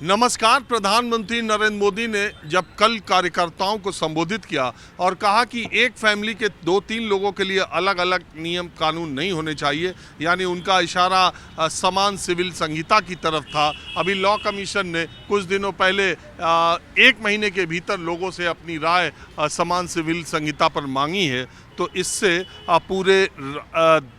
नमस्कार। प्रधानमंत्री नरेंद्र मोदी ने जब कल कार्यकर्ताओं को संबोधित किया और कहा कि एक फैमिली के 2-3 लोगों के लिए अलग अलग नियम कानून नहीं होने चाहिए, यानी उनका इशारा समान सिविल संहिता की तरफ था। अभी लॉ कमीशन ने कुछ दिनों पहले 1 महीने के भीतर लोगों से अपनी राय समान सिविल संहिता पर मांगी है, तो इससे पूरे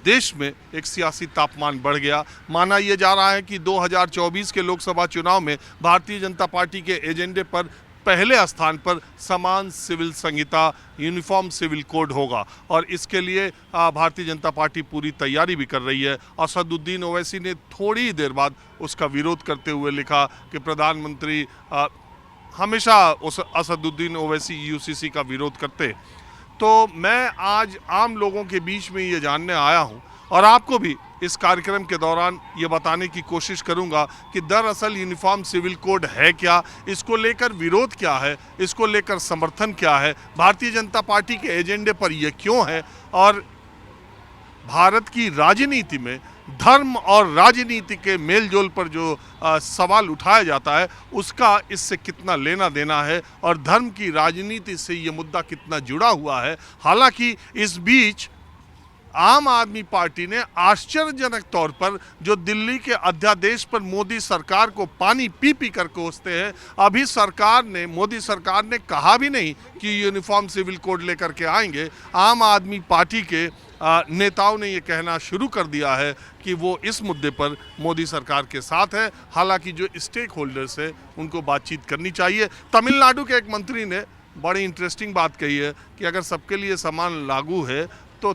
देश में एक सियासी तापमान बढ़ गया। माना यह जा रहा है कि 2024 के लोकसभा चुनाव में भारतीय जनता पार्टी के एजेंडे पर पहले स्थान पर समान सिविल संहिता, यूनिफॉर्म सिविल कोड होगा और इसके लिए भारतीय जनता पार्टी पूरी तैयारी भी कर रही है। असदुद्दीन ओवैसी ने थोड़ी ही देर बाद उसका विरोध करते हुए लिखा कि प्रधानमंत्री हमेशा उस असदुद्दीन ओवैसी यूसीसी का विरोध करते। तो मैं आज आम लोगों के बीच में ये जानने आया हूँ और आपको भी इस कार्यक्रम के दौरान ये बताने की कोशिश करूँगा कि दरअसल यूनिफॉर्म सिविल कोड है क्या, इसको लेकर विरोध क्या है, इसको लेकर समर्थन क्या है, भारतीय जनता पार्टी के एजेंडे पर यह क्यों है और भारत की राजनीति में धर्म और राजनीति के मेलजोल पर जो सवाल उठाया जाता है उसका इससे कितना लेना देना है और धर्म की राजनीति से ये मुद्दा कितना जुड़ा हुआ है। हालांकि इस बीच आम आदमी पार्टी ने आश्चर्यजनक तौर पर जो दिल्ली के अध्यादेश पर मोदी सरकार को पानी पी पी कर कोसते हैं, अभी मोदी सरकार ने कहा भी नहीं कि यूनिफॉर्म सिविल कोड लेकर के आएंगे। आम आदमी पार्टी के नेताओं ने ये कहना शुरू कर दिया है कि वो इस मुद्दे पर मोदी सरकार के साथ है। हालांकि जो स्टेक होल्डर्स है उनको बातचीत करनी चाहिए। तमिलनाडु के एक मंत्री ने बड़ी इंटरेस्टिंग बात कही है कि अगर सबके लिए समान लागू है तो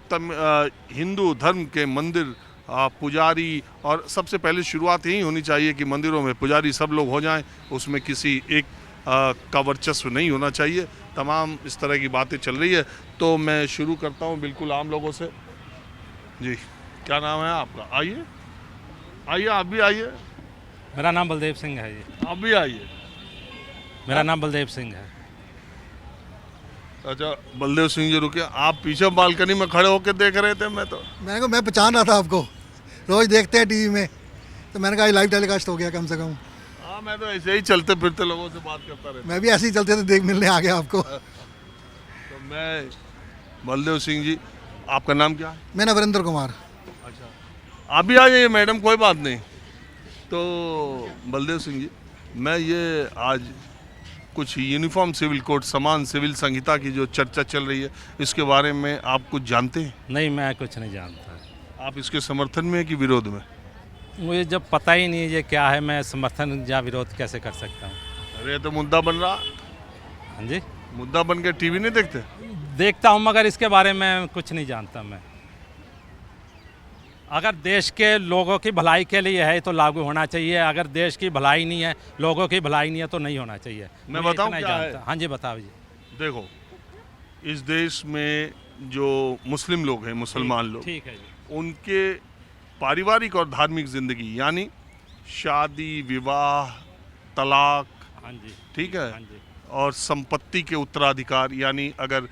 हिंदू धर्म के मंदिर पुजारी, और सबसे पहले शुरुआत यही होनी चाहिए कि मंदिरों में पुजारी सब लोग हो जाएं, उसमें किसी एक का वर्चस्व नहीं होना चाहिए। तमाम इस तरह की बातें चल रही है। तो मैं शुरू करता हूं बिल्कुल आम लोगों से। जी, क्या नाम है आपका? आइए आइए, आप भी आइए। मेरा नाम बलदेव सिंह है जी। आप भी आइए। मेरा नाम बलदेव सिंह है। अच्छा, बलदेव सिंह जी रुके। आप पीछे बालकनी में खड़े होकर देख रहे थे? मैं पहचान रहा था आपको, रोज देखते हैं टीवी में, तो मैंने कहा लाइव टेलीकास्ट हो गया कम से कम। हाँ, मैं तो ऐसे ही चलते फिरते लोगों से बात करता रहता। मैं भी ऐसे ही चलते थे, देख मिलने आ गया आपको। तो मैं बलदेव सिंह जी, आपका नाम क्या है? मैं नरेंद्र कुमार। अच्छा, आप भी आ जाइए मैडम, कोई बात नहीं। तो बलदेव सिंह जी, मैं ये आज कुछ यूनिफॉर्म सिविल कोड, समान सिविल संहिता की जो चर्चा चल रही है, इसके बारे में आप कुछ जानते हैं? नहीं, मैं कुछ नहीं जानता। आप इसके समर्थन में है कि विरोध में? मुझे जब पता ही नहीं ये क्या है, मैं समर्थन या विरोध कैसे कर सकता हूँ? अरे तो मुद्दा बन रहा। हाँ जी, मुद्दा बन के टीवी नहीं देखते? देखता हूँ मगर इसके बारे में कुछ नहीं जानता मैं। अगर देश के लोगों की भलाई के लिए है तो लागू होना चाहिए, अगर देश की भलाई नहीं है, लोगों की भलाई नहीं है तो नहीं होना चाहिए। मैं बताऊं क्या है? हाँ जी, बताओ जी। देखो, इस देश में जो मुस्लिम लोग हैं, मुसलमान लोग, ठीक है जी, उनके पारिवारिक और धार्मिक जिंदगी यानी शादी, विवाह, तलाक, हाँ जी, ठीक है, हाँ जी, और संपत्ति के उत्तराधिकार, यानी अगर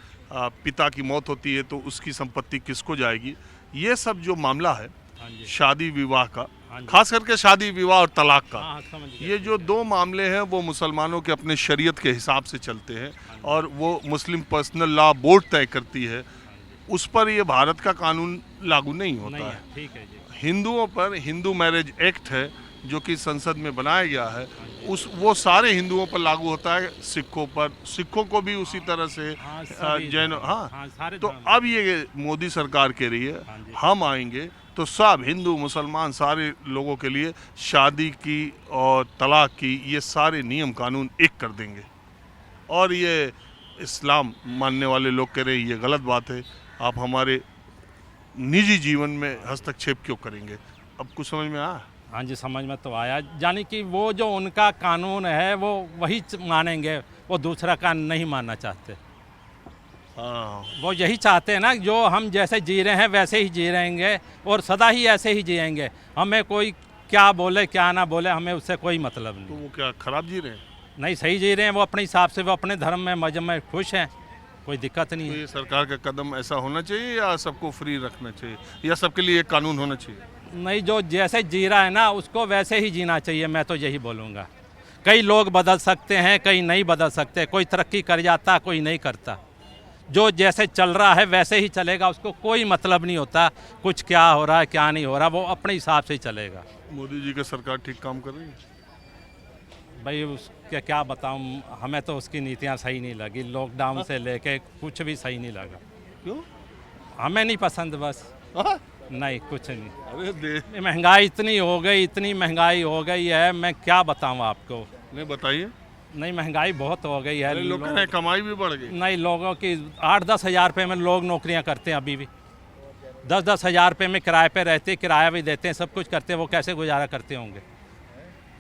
पिता की मौत होती है तो उसकी संपत्ति किसको जाएगी, ये सब जो मामला है शादी विवाह का, खास करके शादी विवाह और तलाक का, ये जो 2 मामले हैं वो मुसलमानों के अपने शरीयत के हिसाब से चलते हैं और वो मुस्लिम पर्सनल लॉ बोर्ड तय करती है। उस पर ये भारत का कानून लागू नहीं होता है। ठीक है जी। हिंदुओं पर हिंदू मैरिज एक्ट है जो कि संसद में बनाया गया है, वो सारे हिंदुओं पर लागू होता है। सिखों को भी उसी तरह से, जैनों, हाँ। तो अब ये मोदी सरकार कह रही है हम आएंगे तो सब हिंदू मुसलमान सारे लोगों के लिए शादी की और तलाक की ये सारे नियम कानून एक कर देंगे। और ये इस्लाम मानने वाले लोग कह रहे हैं ये गलत बात है, आप हमारे निजी जीवन में हस्तक्षेप क्यों करेंगे। अब कुछ समझ में आया? हाँ जी, समझ में तो आया। यानी कि वो जो उनका कानून है वो वही मानेंगे, वो दूसरा कानून नहीं मानना चाहते। हाँ, वो यही चाहते हैं ना, जो हम जैसे जी रहे हैं वैसे ही जी रहेंगे और सदा ही ऐसे ही जिएंगे। हमें कोई क्या बोले क्या ना बोले, हमें उससे कोई मतलब नहीं। तो वो क्या खराब जी रहे हैं? नहीं, सही जी रहे हैं वो अपने हिसाब से, वो अपने धर्म में मजहब में खुश हैं, कोई दिक्कत नहीं तो है। ये सरकार का कदम ऐसा होना चाहिए या सबको फ्री रखना चाहिए या सबके लिए एक कानून होना चाहिए? नहीं, जो जैसे जी रहा है ना उसको वैसे ही जीना चाहिए, मैं तो यही बोलूँगा। कई लोग बदल सकते हैं, कई नहीं बदल सकते। कोई तरक्की कर जाता, कोई नहीं करता। जो जैसे चल रहा है वैसे ही चलेगा, उसको कोई मतलब नहीं होता कुछ क्या हो रहा है क्या नहीं हो रहा, वो अपने हिसाब से ही चलेगा। मोदी जी की सरकार ठीक काम कर रही है? भाई उसके क्या बताऊं, हमें तो उसकी नीतियां सही नहीं लगी। लॉकडाउन से लेके कुछ भी सही नहीं लगा। क्यों? हमें नहीं पसंद बस। हाँ? नहीं, कुछ नहीं। अरे दे महंगाई इतनी हो गई, इतनी महंगाई हो गई है, मैं क्या बताऊं आपको। नहीं बताइए। नहीं, महंगाई बहुत हो गई है। अरे लोग कह रहे हैं कमाई भी बढ़ गई। नहीं, लोगों की 8-10 हज़ार रुपये में लोग नौकरियां करते हैं अभी भी। 10-10 हज़ार रुपये में किराए पे रहते हैं, किराया भी देते हैं, सब कुछ करते हैं। वो कैसे गुजारा करते होंगे,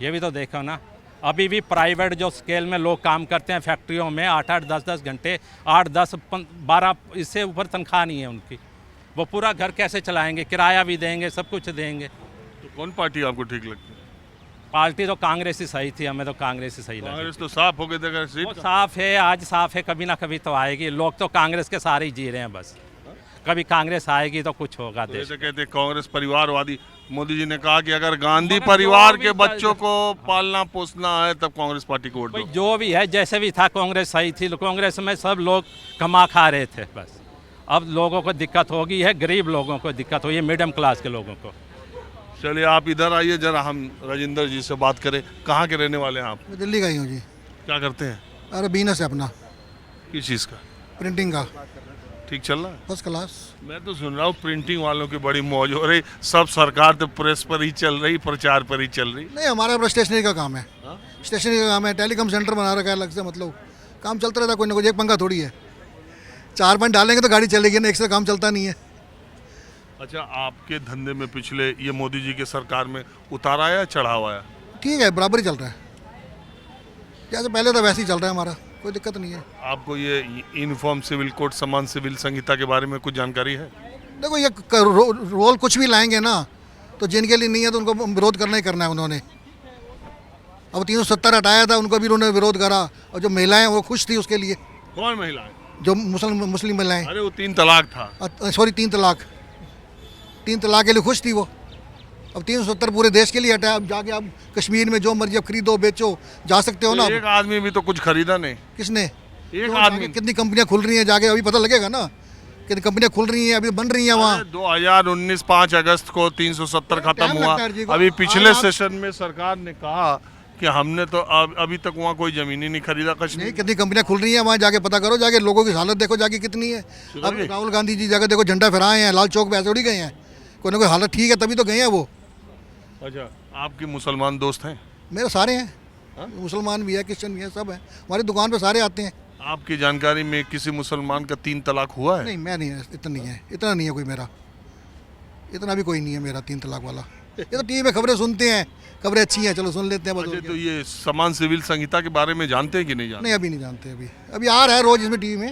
ये भी तो देखो ना। अभी भी प्राइवेट जो स्केल में लोग काम करते हैं फैक्ट्रियों में 8-8, 10-10 घंटे, 8-10, 12, इससे ऊपर तनख्वाह नहीं है उनकी। वो पूरा घर कैसे चलाएंगे, किराया भी देंगे, सब कुछ देंगे। तो कौन पार्टी आपको ठीक लगती है? पार्टी तो कांग्रेस ही सही थी, हमें तो कांग्रेस ही सही लगी। कांग्रेस तो साफ हो गई देखा वो सीट। साफ है, आज साफ है, कभी ना कभी तो आएगी। लोग तो कांग्रेस के सारे ही जी रहे हैं बस। कभी कांग्रेस आएगी तो कुछ होगा देश। जैसे कहते हैं कांग्रेस परिवारवादी। मोदी जी ने कहा कि अगर गांधी परिवार के बच्चों को पालना पोसना है तब कांग्रेस पार्टी को वोट भाई दो। जो भी है, जैसे भी था कांग्रेस सही थी। कांग्रेस में सब लोग कमा खा रहे थे बस। अब लोगों को दिक्कत होगी है, गरीब लोगों को दिक्कत हुई है, मिडियम क्लास के लोगों को। चलिए आप इधर आइए जरा, हम राजेंद्र जी से बात करें। कहाँ के रहने वाले हैं आप? मैं दिल्ली का ही हूँ जी। क्या करते हैं? अरे बिजनेस है अपना, किस चीज़ का? प्रिंटिंग का। ठीक चल रहा है? First class. मैं तो सुन रहा हूँ प्रिंटिंग वालों की बड़ी मौज हो रही। सब सरकार तो प्रेस पर ही चल रही, प्रचार पर ही चल रही। नहीं, हमारा अपना स्टेशनरी का काम है। हाँ? स्टेशनरी का काम है, टेलीकॉम सेंटर बना रखा है अलग से। मतलब काम चलता रहता है, कोई ना कोई। एक पंखा थोड़ी है, 4 पॉइंट डालेंगे तो गाड़ी चलेगी ना, एक से काम चलता नहीं है। अच्छा, आपके धंधे में पिछले ये मोदी जी की सरकार में उतार आया चढ़ाव आया? ठीक है, बराबर ही चल रहा है। जैसे पहले था वैसे ही चल रहा है हमारा, कोई दिक्कत नहीं है। आपको ये यूनिफॉर्म सिविल कोड समान सिविल संहिता के बारे में कुछ जानकारी है? देखो ये रोल कुछ भी लाएंगे ना, तो जिनके लिए नहीं है तो उनको विरोध करना ही करना है उन्होंने। अब 370 हटाया था, उनको भी उन्होंने विरोध करा। और जो महिलाएं वो खुश थी उसके लिए, कौन महिलाएं? जो मुस्लिम महिलाएं। अरे वो 3 तलाक था। सॉरी, 3 तलाक के लिए खुश थी वो। अब 370 पूरे देश के लिए हटाया। अब जाके आप कश्मीर में जो मर्जी अब खरीदो बेचो, जा सकते हो ना। एक आदमी भी तो कुछ खरीदा नहीं। किसने? एक तो आदमी। जाके कितनी कंपनियां खुल रही हैं, जाके अभी पता लगेगा ना। कितनी कंपनियां खुल रही हैं, अभी बन रही हैं वहाँ। 2019 5 अगस्त को 370 खत्म टाइम हुआ। लगता है जी को। अभी पिछले आज आप- सेशन में सरकार ने कहा कि हमने तो अभी तक वहाँ कोई जमीन ही नहीं खरीदा नहीं, कश्मीर। कितनी कंपनियां खुल रही हैं वहाँ, जाके पता करो। जाके लोगों की हालत देखो जाके कितनी है। सुधर अब गई? राहुल गांधी जी जाकर देखो, झंडा फहराए हैं, लाल चौक पे ऐसे उड़ी गए हैं। कोई ना कोई हालत ठीक है तभी तो गए हैं वो। अच्छा, आपके मुसलमान दोस्त हैं? मेरे सारे हैं। हाँ? मुसलमान भी है, क्रिश्चियन भी है, सब है। हमारी दुकान पे सारे आते हैं। आपकी जानकारी में किसी मुसलमान का 3 तलाक हुआ है? नहीं, मैं नहीं है, इतना नहीं है कोई मेरा। इतना भी कोई नहीं है मेरा 3 तलाक वाला। ये तो टीवी में खबरें सुनते हैं, खबरें अच्छी हैं, चलो सुन लेते हैं बस। अच्छा, तो ये समान सिविल संहिता के बारे में जानते हैं कि नहीं जानते? नहीं, अभी नहीं जानते। अभी आ रहा है रोज इसमें टीवी में,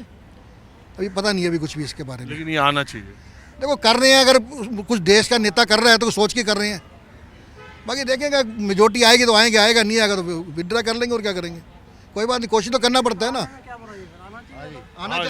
अभी पता नहीं है अभी कुछ भी इसके बारे में। लेकिन ये आना चाहिए। देखो कर रहे हैं, अगर कुछ देश का नेता कर रहा है तो सोच के कर रहे हैं। बाकी देखेंगे, मेजोरिटी आएगी तो आएगा, नहीं आएगा तो विड्रा कर लेंगे और क्या करेंगे। कोई बात नहीं, कोशिश तो करना पड़ता है ना। आना